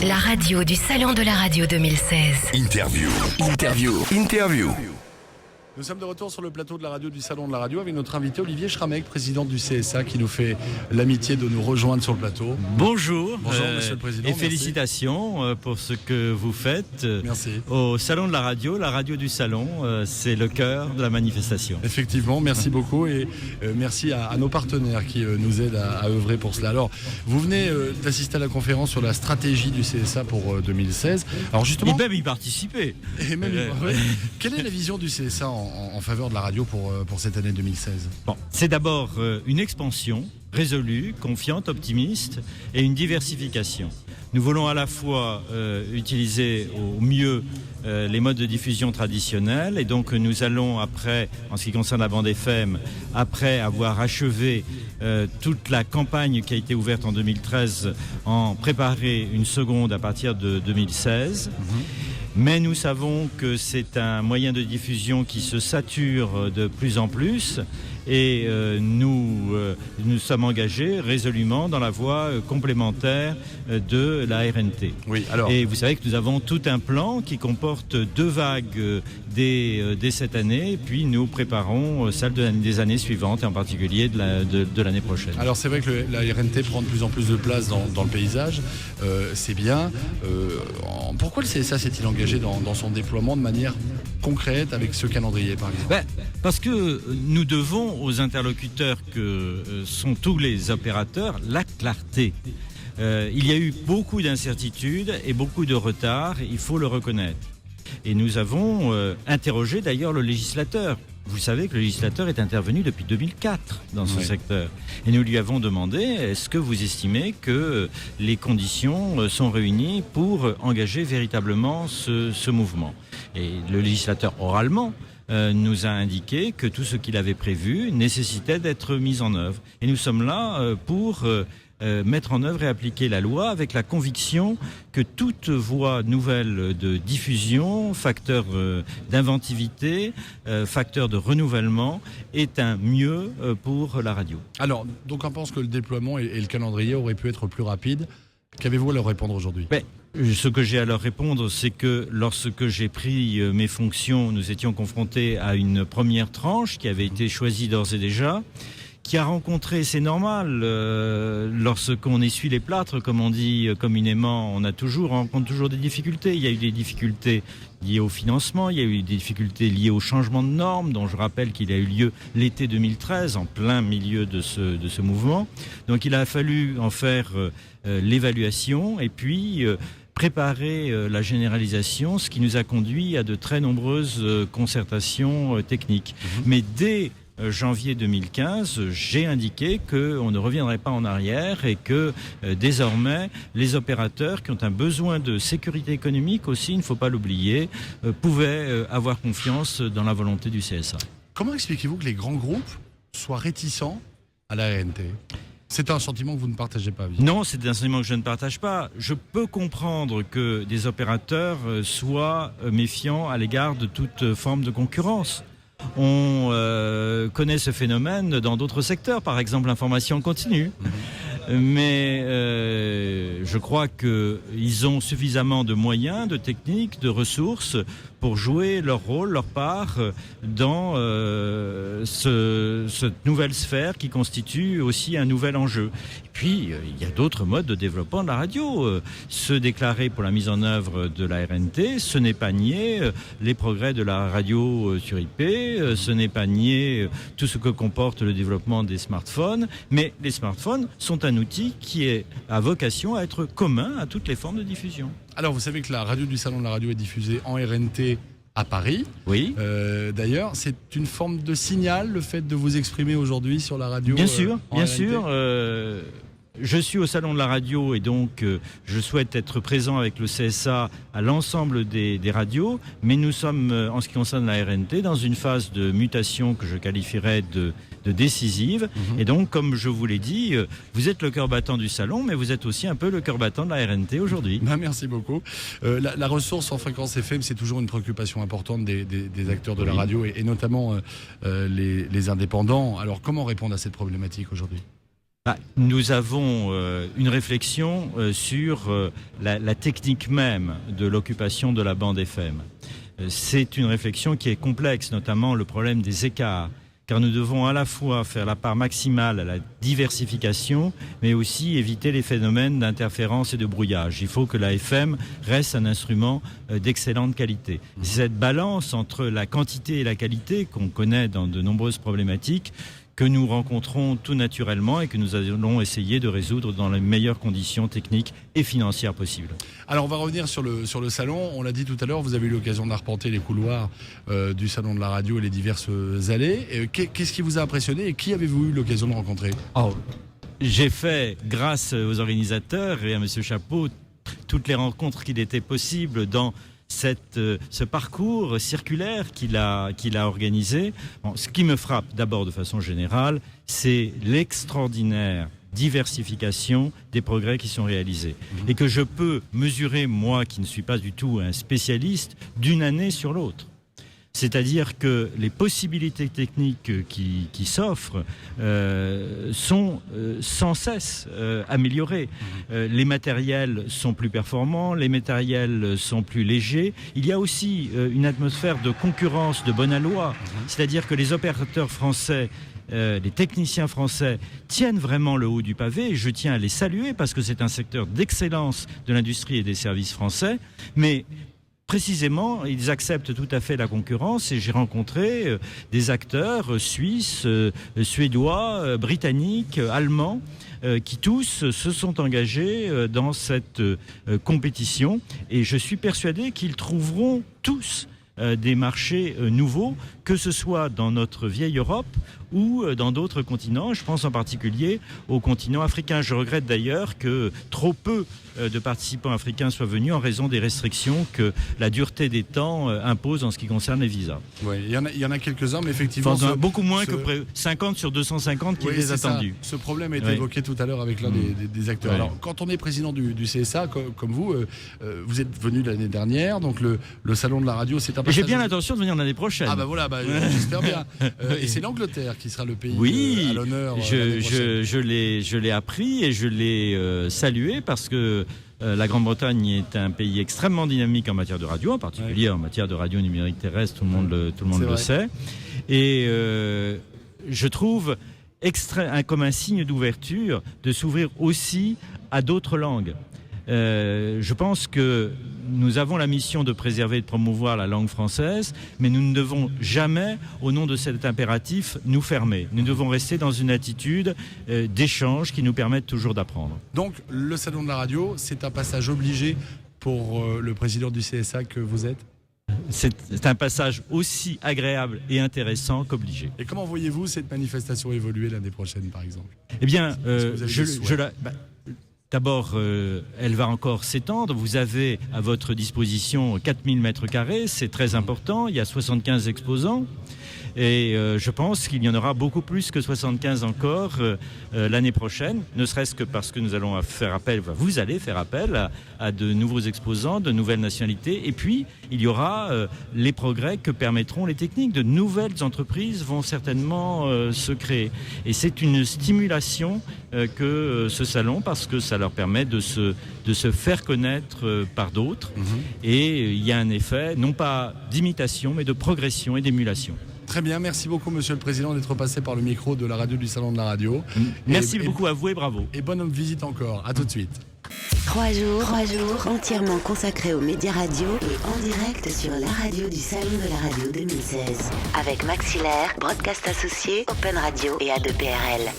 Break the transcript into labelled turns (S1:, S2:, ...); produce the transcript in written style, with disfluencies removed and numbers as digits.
S1: La radio du Salon de la Radio 2016.
S2: Interview.
S3: Nous sommes de retour sur le plateau de la radio du Salon de la Radio avec notre invité Olivier Schrammeck, président du CSA, qui nous fait l'amitié de nous rejoindre sur le plateau.
S4: Bonjour,
S3: Monsieur le Président.
S4: et félicitations pour ce que vous faites.
S3: Merci.
S4: Au Salon de la radio du Salon, c'est le cœur de la manifestation.
S3: Effectivement, merci beaucoup et merci à nos partenaires qui nous aident à œuvrer pour cela. Alors, vous venez d'assister à la conférence sur la stratégie du CSA pour 2016. Alors justement,
S4: Et même y participer.
S3: Quelle est la vision du CSA en faveur de la radio pour cette année 2016 ?
S4: Bon, c'est d'abord une expansion résolue, confiante, optimiste et une diversification. Nous voulons à la fois utiliser au mieux les modes de diffusion traditionnels et donc nous allons après, en ce qui concerne la bande FM, après avoir achevé toute la campagne qui a été ouverte en 2013, en préparer une seconde à partir de 2016. Mais nous savons que c'est un moyen de diffusion qui se sature de plus en plus et nous sommes engagés résolument dans la voie complémentaire de la RNT.
S3: Oui, alors...
S4: Et vous savez que nous avons tout un plan qui comporte 2 vagues dès cette année, et puis nous préparons celle des années suivantes, et en particulier de l'année prochaine.
S3: Alors c'est vrai que la RNT prend de plus en plus de place dans le paysage, c'est bien. Pourquoi le CSA s'est-il engagé dans son déploiement de manière concrète avec ce calendrier par exemple ?
S4: Parce que nous devons aux interlocuteurs que sont tous les opérateurs la clarté. Il y a eu beaucoup d'incertitudes et beaucoup de retards, il faut le reconnaître. Et nous avons interrogé d'ailleurs le législateur. Vous savez que le législateur est intervenu depuis 2004 dans ce secteur. Et nous lui avons demandé, est-ce que vous estimez que les conditions sont réunies pour engager véritablement ce mouvement ? Et le législateur, oralement, nous a indiqué que tout ce qu'il avait prévu nécessitait d'être mis en œuvre. Et nous sommes là pour mettre en œuvre et appliquer la loi avec la conviction que toute voie nouvelle de diffusion, facteur d'inventivité, facteur de renouvellement est un mieux pour la radio.
S3: Alors, donc on pense que le déploiement et le calendrier auraient pu être plus rapides. Qu'avez-vous à leur répondre aujourd'hui ?
S4: Ce que j'ai à leur répondre, c'est que lorsque j'ai pris mes fonctions, nous étions confrontés à une première tranche qui avait été choisie d'ores et déjà, qui a rencontré, c'est normal, lorsqu'on essuie les plâtres, comme on dit communément, on rencontre toujours des difficultés. Il y a eu des difficultés liées au financement, il y a eu des difficultés liées au changement de normes, dont je rappelle qu'il a eu lieu l'été 2013, en plein milieu de ce mouvement. Donc il a fallu en faire l'évaluation et puis préparer la généralisation, ce qui nous a conduit à de très nombreuses concertations techniques. Mais dès janvier 2015, j'ai indiqué qu'on ne reviendrait pas en arrière et que désormais, les opérateurs qui ont un besoin de sécurité économique aussi, il ne faut pas l'oublier, pouvaient avoir confiance dans la volonté du CSA.
S3: Comment expliquez-vous que les grands groupes soient réticents à la RNT ? C'est un sentiment que vous ne partagez pas, évidemment.
S4: Non, c'est un sentiment que je ne partage pas. Je peux comprendre que des opérateurs soient méfiants à l'égard de toute forme de concurrence. On connaît ce phénomène dans d'autres secteurs, par exemple l'information continue. Mais je crois qu'ils ont suffisamment de moyens, de techniques, de ressources pour jouer leur rôle, leur part dans cette nouvelle sphère qui constitue aussi un nouvel enjeu. Et puis, il y a d'autres modes de développement de la radio. Se déclarer pour la mise en œuvre de la RNT, ce n'est pas nier les progrès de la radio sur IP, ce n'est pas nier tout ce que comporte le développement des smartphones, mais les smartphones sont un outil qui a vocation à être commun à toutes les formes de diffusion.
S3: Alors, vous savez que la radio du Salon de la Radio est diffusée en RNT à Paris.
S4: Oui.
S3: D'ailleurs, c'est une forme de signal, le fait de vous exprimer aujourd'hui sur la radio.
S4: Bien sûr, bien
S3: RNT.
S4: sûr. Je suis au Salon de la Radio et donc je souhaite être présent avec le CSA à l'ensemble des radios, mais nous sommes, en ce qui concerne la RNT, dans une phase de mutation que je qualifierais de décisive. Et donc, comme je vous l'ai dit, vous êtes le cœur battant du Salon, mais vous êtes aussi un peu le cœur battant de la RNT aujourd'hui.
S3: Merci beaucoup. La ressource en fréquence FM, c'est toujours une préoccupation importante des acteurs de la radio et notamment les indépendants. Alors, comment répondre à cette problématique aujourd'hui ?
S4: Nous avons une réflexion sur la technique même de l'occupation de la bande FM. C'est une réflexion qui est complexe, notamment le problème des écarts, car nous devons à la fois faire la part maximale à la diversification, mais aussi éviter les phénomènes d'interférence et de brouillage. Il faut que la FM reste un instrument d'excellente qualité. C'est cette balance entre la quantité et la qualité qu'on connaît dans de nombreuses problématiques que nous rencontrons tout naturellement et que nous allons essayer de résoudre dans les meilleures conditions techniques et financières possibles.
S3: Alors on va revenir sur le salon. On l'a dit tout à l'heure, vous avez eu l'occasion d'arpenter les couloirs du salon de la radio et les diverses allées. Qu'est-ce qui vous a impressionné et qui avez-vous eu l'occasion de rencontrer ?
S4: J'ai fait, grâce aux organisateurs et à M. Chapeau, toutes les rencontres qu'il était possible dans ce parcours circulaire qu'il a organisé. Ce qui me frappe d'abord de façon générale, c'est l'extraordinaire diversification des progrès qui sont réalisés. Et que je peux mesurer, moi qui ne suis pas du tout un spécialiste, d'une année sur l'autre. C'est-à-dire que les possibilités techniques qui s'offrent sont sans cesse améliorées. Les matériels sont plus performants, les matériels sont plus légers. Il y a aussi une atmosphère de concurrence de bonne aloi. C'est-à-dire que les opérateurs français, les techniciens français tiennent vraiment le haut du pavé et je tiens à les saluer parce que c'est un secteur d'excellence de l'industrie et des services français. Mais précisément, ils acceptent tout à fait la concurrence et j'ai rencontré des acteurs suisses, suédois, britanniques, allemands qui tous se sont engagés dans cette compétition et je suis persuadé qu'ils trouveront tous des marchés nouveaux, que ce soit dans notre vieille Europe ou dans d'autres continents. Je pense en particulier au continent africain. Je regrette d'ailleurs que trop peu de participants africains soient venus en raison des restrictions que la dureté des temps impose en ce qui concerne les visas.
S3: Oui, il y en a quelques-uns, mais effectivement...
S4: beaucoup moins que 50 sur 250 qui les attendus.
S3: Ce problème a été évoqué tout à l'heure avec l'un des acteurs.
S4: Oui.
S3: Alors, quand on est président du CSA, comme vous, vous êtes venu l'année dernière, donc le salon de la radio, c'est un passage...
S4: J'ai bien l'intention de venir l'année prochaine.
S3: Ah voilà, j'espère bien. Et c'est l'Angleterre qui sera le pays à l'honneur.
S4: Je l'ai appris et je l'ai salué parce que la Grande-Bretagne est un pays extrêmement dynamique en matière de radio, en particulier en matière de radio numérique terrestre, tout le monde le sait. Et je trouve comme un signe d'ouverture de s'ouvrir aussi à d'autres langues. Je pense que nous avons la mission de préserver et de promouvoir la langue française, mais nous ne devons jamais, au nom de cet impératif, nous fermer. Nous devons rester dans une attitude d'échange qui nous permette toujours d'apprendre.
S3: Donc, le salon de la radio, c'est un passage obligé pour le président du CSA que vous êtes ?
S4: C'est un passage aussi agréable et intéressant qu'obligé.
S3: Et comment voyez-vous cette manifestation évoluer l'année prochaine, par exemple ?
S4: Eh bien, d'abord, elle va encore s'étendre. Vous avez à votre disposition 4000 mètres carrés, c'est très important. Il y a 75 exposants. Et je pense qu'il y en aura beaucoup plus que 75 encore l'année prochaine, ne serait-ce que parce que vous allez faire appel à de nouveaux exposants, de nouvelles nationalités. Et puis, il y aura les progrès que permettront les techniques. De nouvelles entreprises vont certainement se créer. Et c'est une stimulation que ce salon, parce que ça leur permet de se faire connaître par d'autres. Et il y a un effet, non pas d'imitation, mais de progression et d'émulation.
S3: Très bien, merci beaucoup Monsieur le Président d'être passé par le micro de la radio du Salon de la Radio.
S4: Merci beaucoup à vous et bravo.
S3: Et bonne visite encore, à tout de suite.
S2: 3 jours entièrement consacrés aux médias radio et en direct sur la radio du Salon de la Radio 2016. Avec Maxillaire, Broadcast Associés, Open Radio et A2PRL.